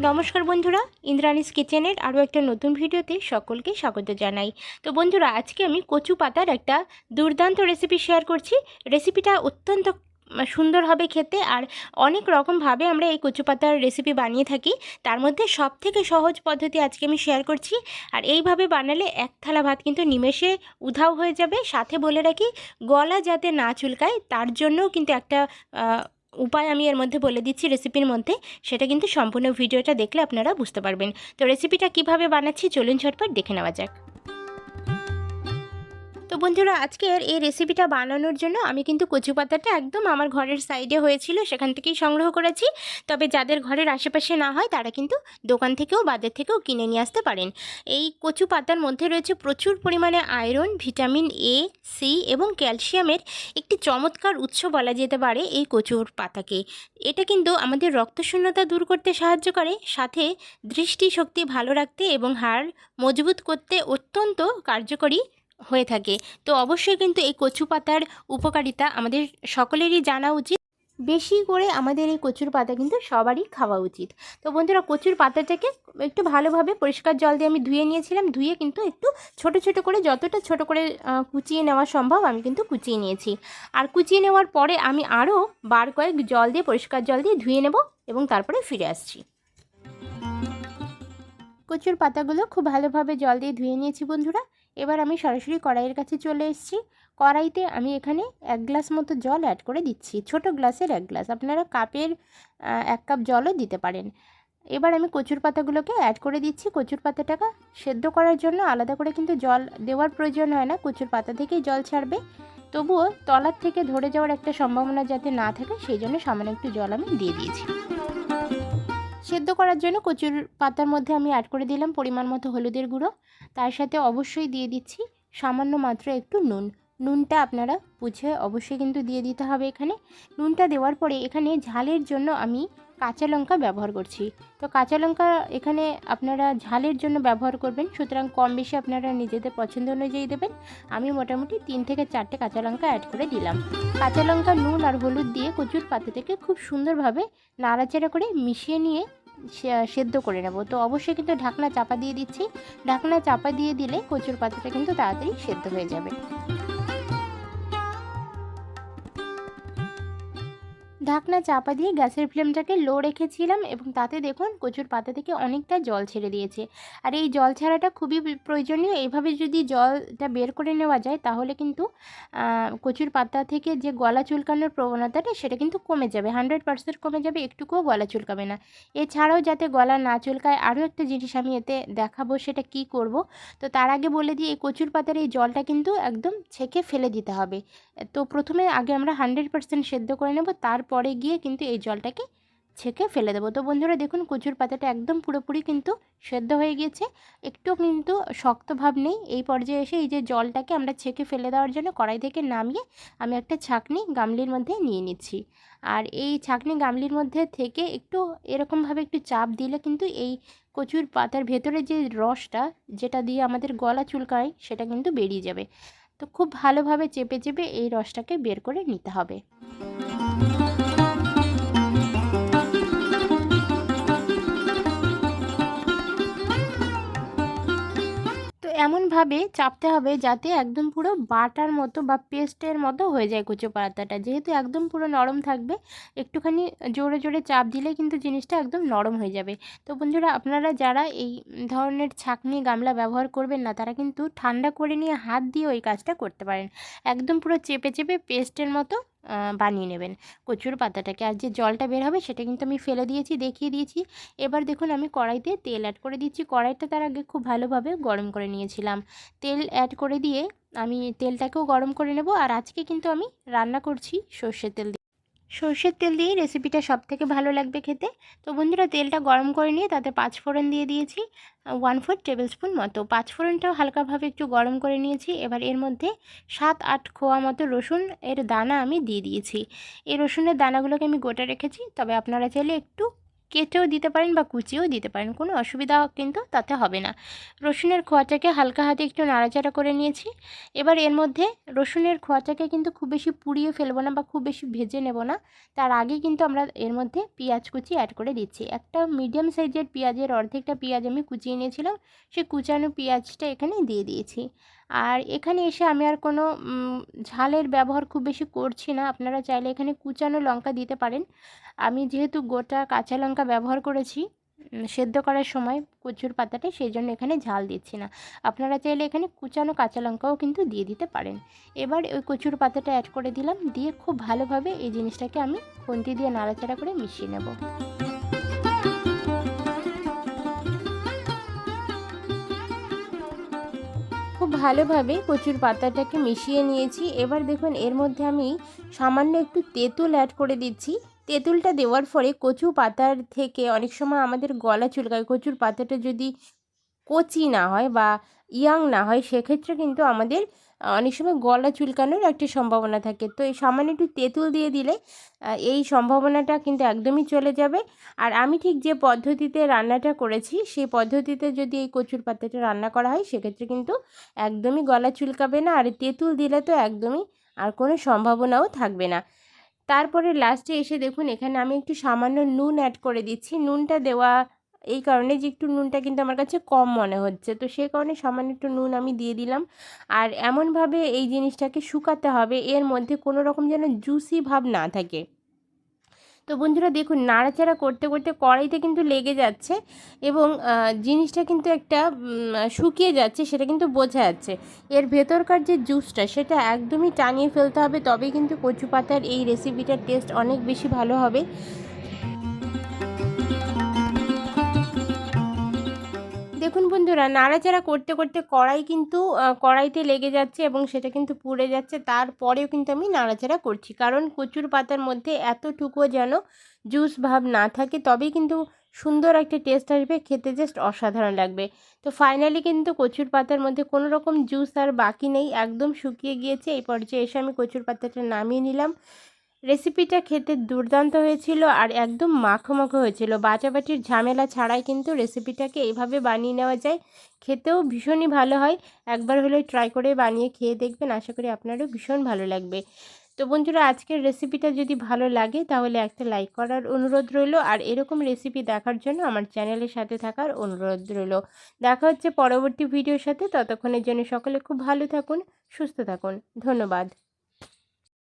নমস্কার বন্ধুরা, ইন্দ্রাণীস কিচেনের আরও একটা নতুন ভিডিওতে সকলকে স্বাগত জানাই। তো বন্ধুরা, আজকে আমি কচু পাতার একটা দুর্দান্ত রেসিপি শেয়ার করছি। রেসিপিটা অত্যন্ত সুন্দর হবে খেতে, আর অনেক রকমভাবে আমরা এই কচু পাতার রেসিপি বানিয়ে থাকি। তার মধ্যে সবথেকে সহজ পদ্ধতি আজকে আমি শেয়ার করছি। আর এইভাবে বানালে এক থালা ভাত কিন্তু নিমেষে উধাও হয়ে যাবে। সাথে বলে রাখি, গলা যাতে না চুলকায় তার জন্যও কিন্তু একটা উপায় আমি এর মধ্যে বলে দিচ্ছি রেসিপির মধ্যে। সেটা কিন্তু সম্পূর্ণ ভিডিওটা দেখলে আপনারা বুঝতে পারবেন। তো রেসিপিটা কিভাবে বানাচ্ছি চলুন ঝটপট দেখে নেওয়া যাক। তো বন্ধুরা, আজকের এই রেসিপিটা বানানোর জন্য আমি কিন্তু কচু পাতাটা একদম আমার ঘরের সাইডে হয়েছিল সেখান থেকেই সংগ্রহ করেছি। তবে যাদের ঘরের আশেপাশে না হয় তারা কিন্তু দোকান থেকেও বাজার থেকেও কিনে নিয়ে আসতে পারেন। এই কচু পাতার মধ্যে রয়েছে প্রচুর পরিমাণে আয়রন, ভিটামিন এ, সি এবং ক্যালসিয়ামের একটি চমৎকার উৎস বলা যেতে পারে এই কচুর পাতাকে। এটা কিন্তু আমাদের রক্তশূন্যতা দূর করতে সাহায্য করে, সাথে দৃষ্টিশক্তি ভালো রাখতে এবং হাড় মজবুত করতে অত্যন্ত কার্যকরী হয়ে থাকে। তো অবশ্যই কিন্তু এই কচু পাতার উপকারিতা আমাদের সকলেরই জানা উচিত। বেশি করে আমাদের এই কচুর পাতা কিন্তু সবারই খাওয়া উচিত। তো বন্ধুরা, কচুর পাতাটাকে একটু ভালোভাবে পরিষ্কার জল দিয়ে আমি ধুয়ে নিয়েছিলাম। ধুয়ে কিন্তু একটু ছোট ছোট করে, যতটা ছোট করে কুচিয়ে নেওয়া সম্ভব আমি কিন্তু কুচিয়ে নিয়েছি। আর কুচিয়ে নেওয়ার পরে আমি আরও বার কয়েক জল দিয়ে, পরিষ্কার জল দিয়ে ধুয়ে নেব এবং তারপরে ফিরে আসছি। কচুর পাতাগুলো খুব ভালোভাবে জল দিয়ে ধুয়ে নিয়েছি বন্ধুরা। এবার আমি সরাসরি কড়াইয়ের কাছে চলে এসেছি। কড়াইতে আমি এখানে 1 গ্লাস মতো জল অ্যাড করে দিচ্ছি। ছোট গ্লাসের 1 গ্লাস, আপনারা কাপের 1 কাপ জলও দিতে পারেন। এবার আমি কচুর পাতাগুলোকে অ্যাড করে দিচ্ছি। কচুর পাতাটাকে সেদ্ধ করার জন্য আলাদা করে কিন্তু জল দেওয়ার প্রয়োজন হয় না, কচুর পাতা থেকেই জল ছাড়বে। তবুও তলার থেকে ধরে যাওয়ার একটা সম্ভাবনা যাতে না থাকে সেই জন্য সামান্য একটু জল আমি দিয়ে দিয়েছি। সেদ্ধ করার জন্য কচুর পাতার মধ্যে আমি অ্যাড করে দিলাম পরিমাণ মতো হলুদের গুঁড়ো। তার সাথে অবশ্যই দিয়ে দিচ্ছি সামান্য মাত্র একটু নুন। নুনটা আপনারা বুঝে অবশ্যই কিন্তু দিয়ে দিতে হবে এখানে। নুনটা দেওয়ার পরে এখানে ঝালের জন্য আমি কাঁচা লঙ্কা ব্যবহার করছি। তো কাঁচা লঙ্কা এখানে আপনারা ঝালের জন্য ব্যবহার করবেন, সুতরাং কম বেশি আপনারা নিজেদের পছন্দ অনুযায়ী দেবেন। আমি মোটামুটি 3 থেকে 4টে কাঁচা লঙ্কা অ্যাড করে দিলাম। কাঁচা লঙ্কা, নুন আর হলুদ দিয়ে কচুর পাতা থেকে খুব সুন্দরভাবে নাড়াচাড়া করে মিশিয়ে নিয়ে সেদ্ধ করে নেব। তো অবশ্যই কিন্তু ঢাকনা চাপা দিয়ে দিচ্ছি। ঢাকনা চাপা দিয়ে দিলে কচুর পাতাটা কিন্তু তাড়াতাড়ি সেদ্ধ হয়ে যাবে। ঢাকনা চাপা দিয়ে গ্যাসের ফ্লেমটাকে লো রেখেছিলাম এবং তাতে দেখুন কচুর পাতা থেকে অনেকটা জল ছেড়ে দিয়েছে। আর এই জল ছাড়াটা খুবই প্রয়োজনীয়। এইভাবে যদি জলটা বের করে নেওয়া যায় তাহলে কিন্তু কচুর পাতা থেকে যে গলা চুলকানোর প্রবণতাটা সেটা কিন্তু কমে যাবে, 100% কমে যাবে, একটুকুও গলা চুলকাবে না। এছাড়াও যাতে গলা না চুলকায় আরও একটা জিনিস আমি এতে দেখাবো, সেটা কি করব। তো তার আগে বলে দিই, এই কচুর পাতার এই জলটা কিন্তু একদম ছেঁকে ফেলে দিতে হবে। তো প্রথমে আগে আমরা 100% সেদ্ধ করে নেব, তারপরে গিয়ে কিন্তু এই জলটাকে ছেঁকে ফেলে দেবো। তো বন্ধুরা দেখুন, কচুর পাতাটা একদম পুরোপুরি কিন্তু সেদ্ধ হয়ে গিয়েছে, একটু কিন্তু শক্ত ভাব নেই। এই পর্যায়ে এসে এই যে জলটাকে আমরা ছেঁকে ফেলে দেওয়ার জন্য কড়াই থেকে নামিয়ে আমি একটা ছাঁকনি গামলির মধ্যে নিয়ে নিচ্ছি। আর এই ছাঁকনি গামলির মধ্যে থেকে একটু এরকমভাবে একটু চাপ দিলে কিন্তু এই কচুর পাতার ভেতরে যে রসটা, যেটা দিয়ে আমাদের গলা চুলকায়, সেটা কিন্তু বেরিয়ে যাবে। তো খুব ভালোভাবে চেপে চেপে এই রসটাকে বের করে নিতে হবে। তো এমনভাবে চাপতে হবে যাতে একদম পুরো বাটার মতো বা পেস্টের মতো হয়ে যায় কচু পাতাটা। যেহেতু একদম পুরো নরম থাকবে, একটুখানি জোরে জোরে চাপ দিলে কিন্তু জিনিসটা একদম নরম হয়ে যাবে। তো বন্ধুরা, আপনারা যারা এই ধরনের ছাঁকনি গামলা ব্যবহার করবেন না, তারা কিন্তু ঠান্ডা করে নিয়ে হাত দিয়ে ওই কাজটা করতে পারেন। একদম পুরো চেপে চেপে পেস্টের মতো বানিয়ে নেবেন কচুর পাতাটাকে। আর যে জলটা বের হবে সেটা কিন্তু আমি ফেলে দিয়েছি, দেখিয়ে দিয়েছি। এবার দেখুন আমি কড়াইতে তেল অ্যাড করে দিচ্ছি। কড়াইটা তার আগে খুব ভালোভাবে গরম করে নিয়েছিলাম। তেল অ্যাড করে দিয়ে আমি তেলটাকেও গরম করে নেব। আর আজকে কিন্তু আমি রান্না করছি সর্ষের তেল দিয়ে। সর্ষের তেল দিয়ে রেসিপিটা সবথেকে ভালো লাগবে খেতে। তো বন্ধুরা, তেলটা গরম করে নিয়ে তাতে 5 ফোড়ন দিয়ে দিয়েছি 1/4 টেবিল স্পুন মতো। 5 ফোড়নটাও হালকাভাবে একটু গরম করে নিয়েছি। এবার এর মধ্যে 7-8 কোয়া মতো রসুন এর দানা আমি দিয়ে দিয়েছি। এই রসুনের দানাগুলোকে আমি গোটা রেখেছি, তবে আপনারা চাইলে একটু কেটেও দিতে পারেন বা কুচিয়েও দিতে পারেন, কোনো অসুবিধা কিন্তু তাতে হবে না। রসুনের খোয়াটাকে হালকা হাতে একটু নাড়াচাড়া করে নিয়েছি। এবার এর মধ্যে রসুনের খোয়াটাকে কিন্তু খুব বেশি পুড়িয়ে ফেলবো না বা খুব বেশি ভেজে নেব না, তার আগে কিন্তু আমরা এর মধ্যে পেঁয়াজ কুচি অ্যাড করে দিচ্ছি। একটা মিডিয়াম সাইজের পেঁয়াজের অর্ধেকটা পেঁয়াজ আমি কুচিয়ে নিয়েছিলাম, সেই কুচানো পেঁয়াজটা এখানে দিয়ে দিয়েছি। আর এখানে এসে আমি আর কোনো ঝালের ব্যবহার খুব বেশি করছি না, আপনারা চাইলে এখানে কুচানো লঙ্কা দিতে পারেন। আমি যেহেতু গোটা কাঁচা লঙ্কা ব্যবহার করেছি সেদ্ধ করার সময় কচুর পাতাটা, সেই জন্য এখানে ঝাল দিচ্ছি না। আপনারা চাইলে এখানে কুচানো কাঁচা লঙ্কাও কিন্তু দিয়ে দিতে পারেন। এবার ওই কচুর পাতাটা অ্যাড করে দিলাম, দিয়ে খুব ভালোভাবে এই জিনিসটাকে আমি খুন্তি দিয়ে নাড়াচাড়া করে মিশিয়ে নেব। খুব ভালোভাবে কচুর পাতাটাকে মিশিয়ে নিয়েছি। এবার দেখুন এর মধ্যে আমি সামান্য একটু তেঁতুল অ্যাড করে দিচ্ছি। তেঁতুলটা দেওয়ার ফলে কচু পাতার থেকে অনেক সময় আমাদের গলা চুলকায়, কচুর পাতাটা যদি কচি না হয় বা ইয়াং না হয়, সেক্ষেত্রে কিন্তু আমাদের অনেক সময় গলা চুলকানোর একটা সম্ভাবনা থাকে। তো এই সামান্য একটু তেঁতুল দিয়ে দিলে এই সম্ভাবনাটা কিন্তু একদমই চলে যাবে। আর আমি ঠিক যে পদ্ধতিতে রান্নাটা করেছি সেই পদ্ধতিতে যদি এই কচুর পাতাটা রান্না করা হয়, সেক্ষেত্রে কিন্তু একদমই গলা চুলকাবে না। আর তেঁতুল দিলে তো একদমই আর কোনো সম্ভাবনাও থাকবে না। তারপরে লাস্টে এসে দেখুন এখানে আমি একটু সামান্য নুন অ্যাড করে দিচ্ছি। নুনটা দেওয়া এই কারণে যে একটু নুনটা কিন্তু আমার কাছে কম মনে হচ্ছে, তো সেই কারণে সামান্য একটু নুন আমি দিয়ে দিলাম। আর এমনভাবে এই জিনিসটাকে শুকাতে হবে এর মধ্যে কোনো রকম যেন জুসি ভাব না থাকে। তো বন্ধুরা দেখুন নাড়াচাড়া করতে করতে কড়াইতে কিন্তু লেগে যাচ্ছে এবং জিনিসটা কিন্তু একটা শুকিয়ে যাচ্ছে, সেটা কিন্তু বোঝা যাচ্ছে। এর ভেতরকার যে জুসটা সেটা একদমই টানিয়ে ফেলতে হবে, তবেই কিন্তু কচু পাতার এই রেসিপিটার টেস্ট অনেক বেশি ভালো হবে। দেখুন বন্ধুরা নাড়াচাড়া করতে করতে কড়াই কিন্তু কড়াইতে লেগে যাচ্ছে এবং সেটা কিন্তু পুড়ে যাচ্ছে, তারপরেও কিন্তু আমি নাড়াচাড়া করছি, কারণ কচুর পাতার মধ্যে এতটুকুও যেন জুস ভাব না থাকে, তবেই কিন্তু সুন্দর একটা টেস্ট আসবে, খেতে জাস্ট অসাধারণ লাগবে। তো ফাইনালি কিন্তু কচুর পাতার মধ্যে কোনো রকম জুস আর বাকি নেই, একদম শুকিয়ে গিয়েছে। এই পর্যায়ে এসে আমি কচুর পাতাটা নামিয়ে নিলাম। রেসিপিটা খেতে দুর্দান্ত হয়েছিল আর একদম মাখো মাখো হয়েছিল, বাটাবাটির ঝামেলা ছাড়াই কিন্তু রেসিপিটাকে এইভাবে বানিয়ে নেওয়া যায়, খেতেও ভীষণই ভালো হয়। একবার হলে ট্রাই করে বানিয়ে খেয়ে দেখবেন, আশা করি আপনারও ভীষণ ভালো লাগবে। তো বন্ধুরা আজকের রেসিপিটা যদি ভালো লাগে তাহলে একটা লাইক করার অনুরোধ রইল, আর এরকম রেসিপি দেখার জন্য আমার চ্যানেলের সাথে থাকার অনুরোধ রইল। দেখা হচ্ছে পরবর্তী ভিডিওর সাথে, ততক্ষণের জন্য সকলে খুব ভালো থাকুন, সুস্থ থাকুন, ধন্যবাদ।